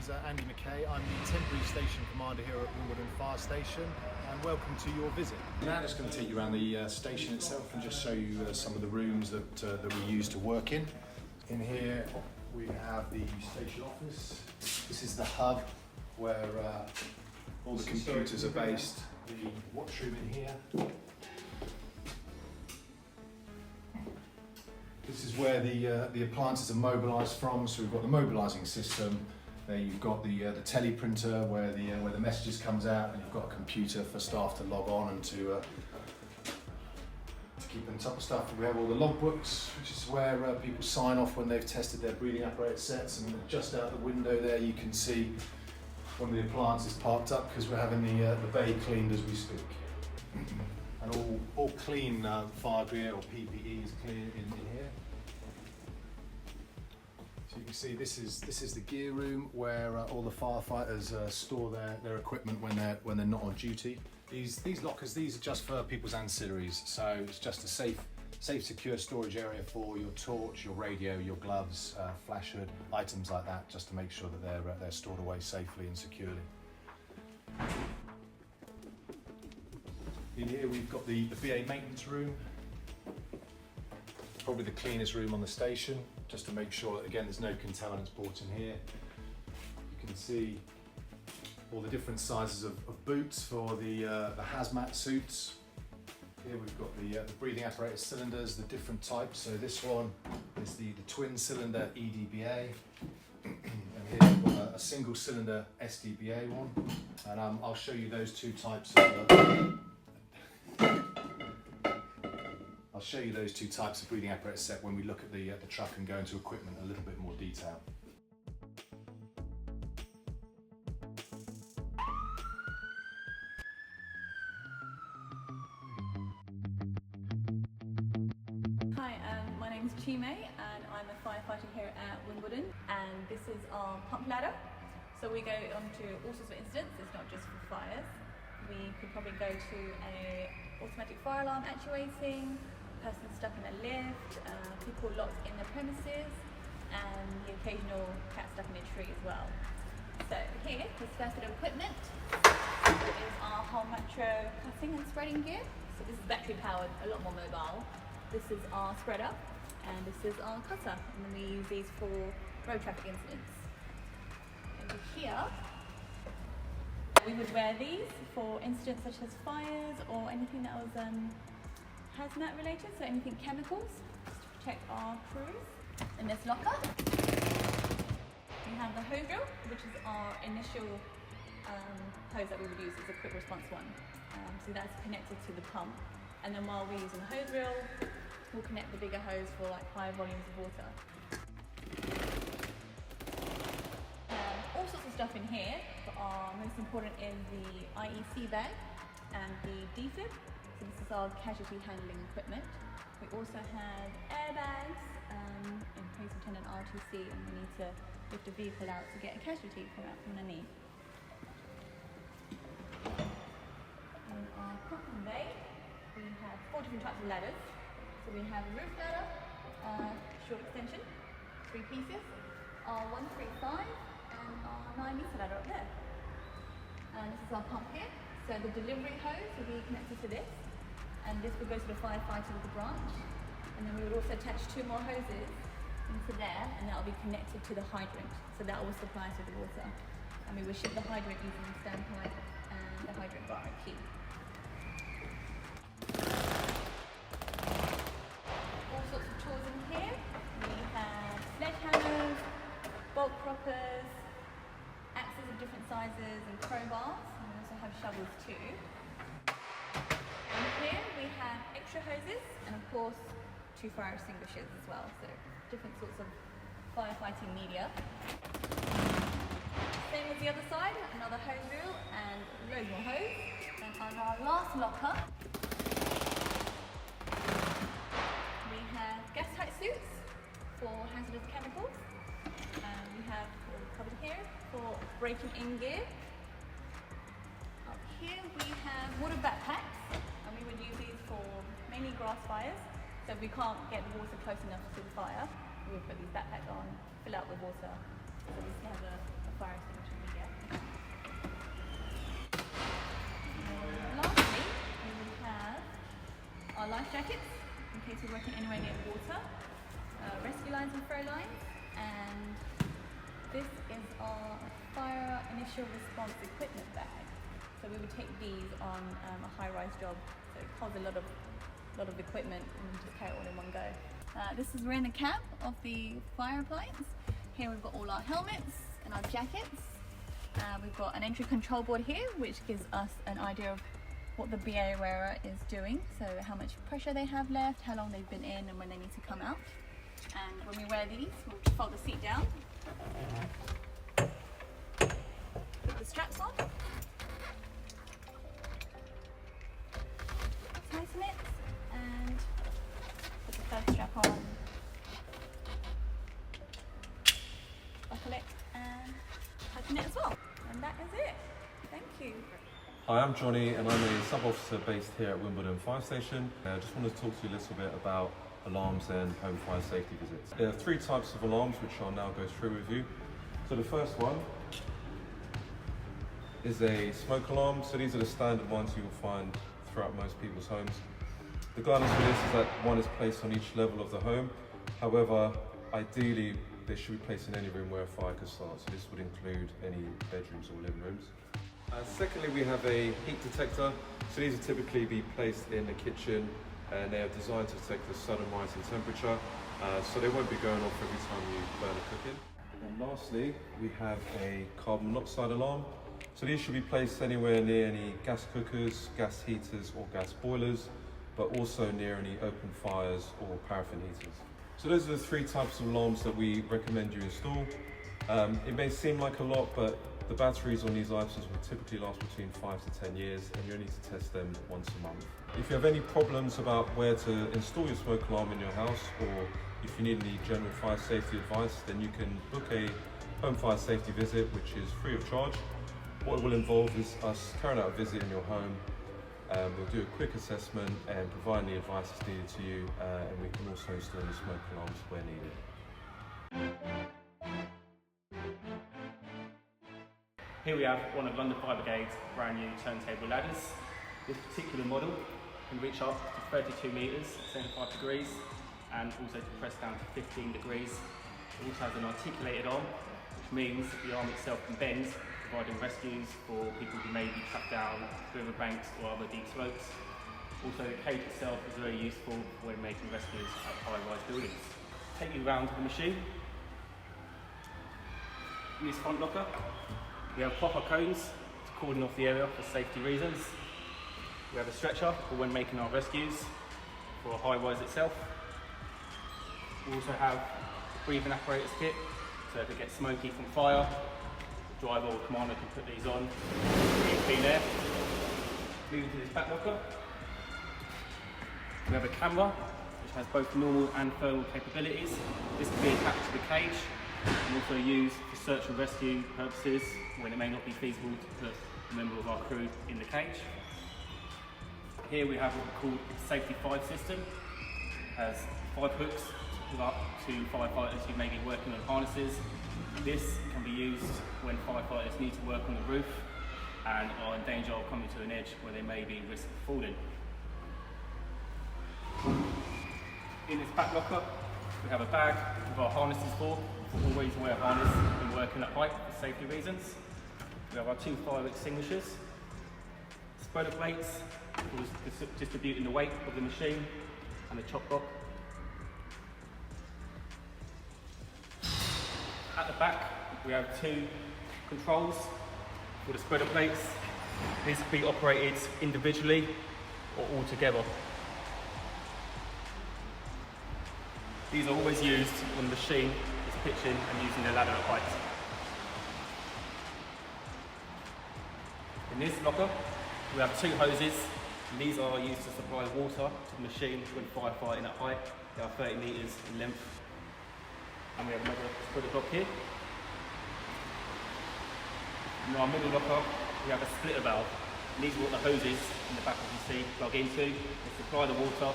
is Andy McKay. I'm the temporary station commander here at Wimbledon Fire Station, and welcome to your visit. Now I'm just going to take you around the station itself and just show you some of the rooms that we use to work in. In here we have the station office. This is the hub where all the computers are based. The watchroom in here. This is where the appliances are mobilised from. So we've got the mobilising system. There you've got the teleprinter where the messages comes out, and you've got a computer for staff to log on and to keep on top of stuff. We have all the logbooks, which is where people sign off when they've tested their breathing apparatus sets. And just out the window there, you can see one of the appliances parked up because we're having the bay cleaned as we speak. And all clean fire gear or PPE is clear in here. So you can see this is the gear room where all the firefighters store their equipment when they're not on duty. These lockers, these are just for people's ancillaries, so it's just a safe secure storage area for your torch, your radio, your gloves, flash hood, items like that, just to make sure that they're stored away safely and securely. In here we've got the BA maintenance room, probably the cleanest room on the station, just to make sure that, again, there's no contaminants brought in here. You can see all the different sizes of boots for the hazmat suits. Here we've got the breathing apparatus cylinders, the different types. So this one is the twin cylinder EDBA. And here we've got a single cylinder SDBA one. And I'll show you those two types of breathing apparatus set when we look at the truck and go into equipment in a little bit more detail. Hi, my name is Chime and I'm a firefighter here at Wimbledon, and this is our pump ladder. So we go onto all sorts of incidents, it's not just for fires. We could probably go to a automatic fire alarm actuating, person stuck in a lift, people locked in the premises, and the occasional cat stuck in a tree as well. So here, this first bit of equipment is our whole metro cutting and spreading gear. So this is battery powered, a lot more mobile. This is our spreader, and this is our cutter, and then we use these for road traffic incidents. Over here, we would wear these for incidents such as fires or anything that was hazmat related, so anything chemicals, just to protect our crews. In this locker, we have the hose drill, which is our initial hose that we would use as a quick response one. So that's connected to the pump, and then while we're using the hose drill, we'll connect the bigger hose for like high volumes of water. All sorts of stuff in here, but our most important is the IEC bag and the defib. So this is our casualty handling equipment. We also have airbags in case we turn an RTC and we need to lift a vehicle out to get a casualty from underneath. In our cockpit bay, we have 4 different types of ladders. So we have a roof ladder, short extension, 3 pieces, our 135, and our 9-meter ladder up there. And this is our pump here. So the delivery hose will be connected to this, and this will go to the firefighter with the branch. And then we would also attach 2 more hoses into there, and that will be connected to the hydrant. So that will supply us with the water. And we will ship the hydrant using the standpipe and the hydrant bar and key. All sorts of tools in here. We have sledgehammers, bolt proppers, axes of different sizes, and crowbars. And we also have shovels too. And here we have extra hoses, and of course 2 fire extinguishers as well, so different sorts of firefighting media. Same as the other side, another hose reel and loads more hose. And on our last locker, we have gas tight suits for hazardous chemicals. We have covered here for breaking in gear. Up here we have water backpacks, and we would use these for mainly grass fires. So if we can't get the water close enough to the fire, we would put these backpacks on, fill out with water. So we can have a fire extinguisher we get. Lastly, we have our life jackets in case we're working anywhere near water, rescue lines and throw lines, and this is our fire initial response equipment bag. So we would take these on a high-rise job, so it holds a lot of equipment and we just carry it all in one go. We're in the cab of the fire appliance. Here we've got all our helmets and our jackets. We've got an entry control board here, which gives us an idea of what the BA wearer is doing, so how much pressure they have left, how long they've been in, and when they need to come out. And when we wear these, we'll just fold the seat down, put the straps on, tighten it, and put the third strap on, buckle it, and tighten it as well. And that is it. Thank you. Hi, I'm Johnny and I'm a sub-officer based here at Wimbledon Fire Station. I just wanted to talk to you a little bit about alarms and home fire safety visits. There are 3 types of alarms which I'll now go through with you. So the first one is a smoke alarm. So these are the standard ones you will find throughout most people's homes. The guidance for this is that one is placed on each level of the home. However, ideally they should be placed in any room where a fire could start. So this would include any bedrooms or living rooms. Secondly, we have a heat detector. So these will typically be placed in the kitchen and they are designed to detect the sudden rise in temperature. So they won't be going off every time you burn a cooking. And lastly, we have a carbon monoxide alarm. So these should be placed anywhere near any gas cookers, gas heaters or gas boilers, but also near any open fires or paraffin heaters. So those are the 3 types of alarms that we recommend you install. It may seem like a lot, but the batteries on these items will typically last between 5 to 10 years and you'll need to test them once a month. If you have any problems about where to install your smoke alarm in your house, or if you need any general fire safety advice, then you can book a home fire safety visit, which is free of charge. What it will involve is us carrying out a visit in your home. We'll do a quick assessment and provide the advice that's needed to you, and we can also install the smoke alarms where needed. Here we have one of London Fire Brigade's brand new turntable ladders. This particular model can reach up to 32 metres, 75 degrees, and also to press down to 15 degrees. It also has an articulated arm, which means the arm itself can bend, providing rescues for people who may be trapped down riverbanks or other deep slopes. Also, the cage itself is very useful when making rescues at high-rise buildings. Take you around the machine. In this front locker, we have proper cones to cordon off the area for safety reasons. We have a stretcher for when making our rescues for a high rise itself. We also have a breathing apparatus kit, so if it gets smoky from fire, the driver or commander can put these on, breathe clean air. Moving to this back locker, we have a camera which has both normal and thermal capabilities. This can be attached to the cage and also used for search and rescue purposes when it may not be feasible to put a member of our crew in the cage. Here we have what we call the Safety 5 system. It has 5 hooks to up to firefighters who may be working on harnesses. This can be used when firefighters need to work on the roof and are in danger of coming to an edge where they may be at risk of falling. In this back locker, we have a bag with our harnesses for always wear a harness when working at height for safety reasons. We have our 2 fire extinguishers, spreader plates for distributing the weight of the machine, and a chop block. At the back, we have 2 controls for the spreader plates. These can be operated individually or all together. These are always used when the machine is pitching and using the ladder at height. In this locker, we have 2 hoses, and these are used to supply water to the machine when firefighting at height. They are 30 metres in length. And we have another spreader block here. In our middle locker, we have a splitter valve. And these are what the hoses in the back of the seat plug into. They supply the water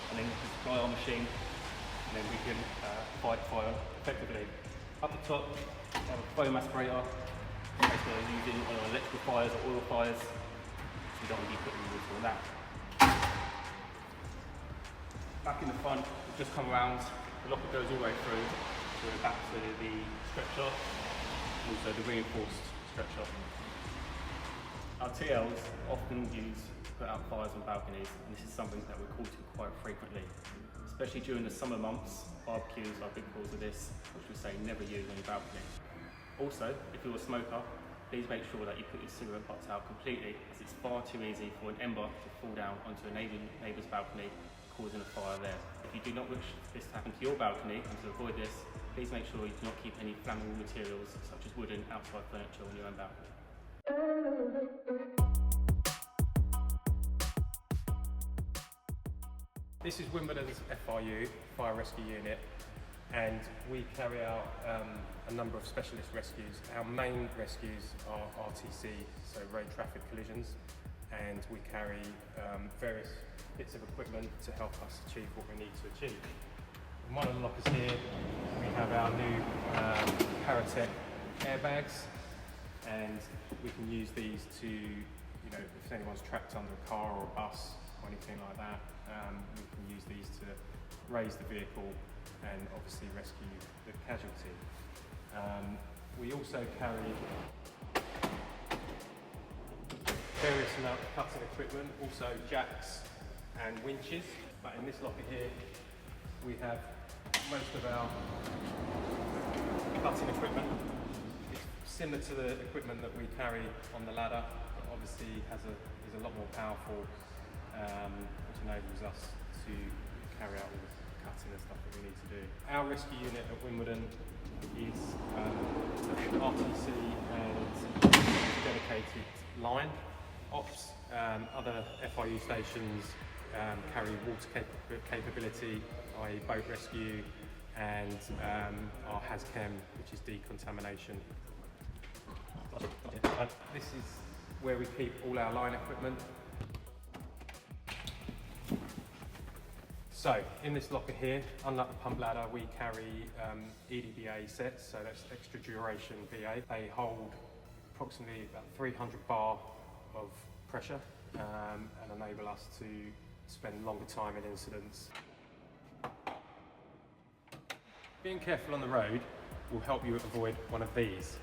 and then supply our machine, and then we can fight fire effectively. Up the top, we have a foam aspirator. In case we're using electrical fires or oil fires, so we don't want to be putting water on that. Back in the front, we've just come around, the locker goes all the way through, so we're back to the stretcher, and also the reinforced stretcher. Our TLs often use to put out fires on balconies, and this is something that we're called to quite frequently. Especially during the summer months, barbecues are a big cause of this, which we say never use on your balcony. Also, if you're a smoker, please make sure that you put your cigarette butts out completely, as it's far too easy for an ember to fall down onto a neighbour's balcony, causing a fire there. If you do not wish this to happen to your balcony, and to avoid this, please make sure you do not keep any flammable materials such as wood and outside furniture on your own balcony. This is Wimbledon's FRU, Fire Rescue Unit, and we carry out a number of specialist rescues. Our main rescues are RTC, so road traffic collisions, and we carry various bits of equipment to help us achieve what we need to achieve. In one of the lockers here, we have our new Paratech airbags, and we can use these to, if anyone's trapped under a car or a bus or anything like that, we can use these to raise the vehicle and obviously rescue the casualty. We also carry various amount of cutting equipment, also jacks and winches. But in this locker here, we have most of our cutting equipment. It's similar to the equipment that we carry on the ladder, but obviously is a lot more powerful, which enables us to carry out all the cutting and stuff that we need to do. Our rescue unit at Wimbledon is RTC and dedicated line ops. Other FRU stations carry water capability, i.e. boat rescue, and our HAZChem, which is decontamination. This is where we keep all our line equipment. So, in this locker here, unlike the pump ladder, we carry EDBA sets, so that's extra duration BA. They hold approximately about 300 bar of pressure and enable us to spend longer time in incidents. Being careful on the road will help you avoid one of these.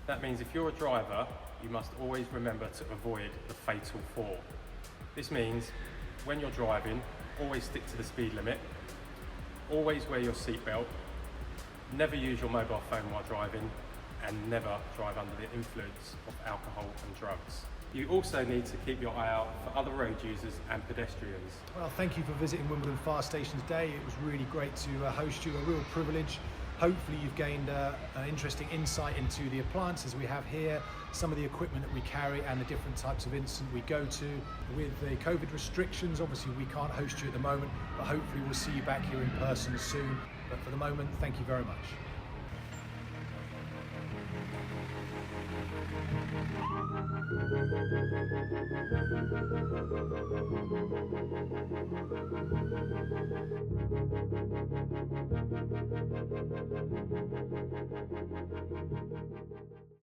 That means if you're a driver, you must always remember to avoid the fatal fall. This means when you're driving, always stick to the speed limit, always wear your seatbelt, never use your mobile phone while driving, and never drive under the influence of alcohol and drugs. You also need to keep your eye out for other road users and pedestrians. Well, thank you for visiting Wimbledon Fire Station today. It was really great to host you, a real privilege. Hopefully you've gained an interesting insight into the appliances we have here, some of the equipment that we carry and the different types of incident we go to. With the COVID restrictions, obviously we can't host you at the moment, but hopefully we'll see you back here in person soon. But for the moment, thank you very much.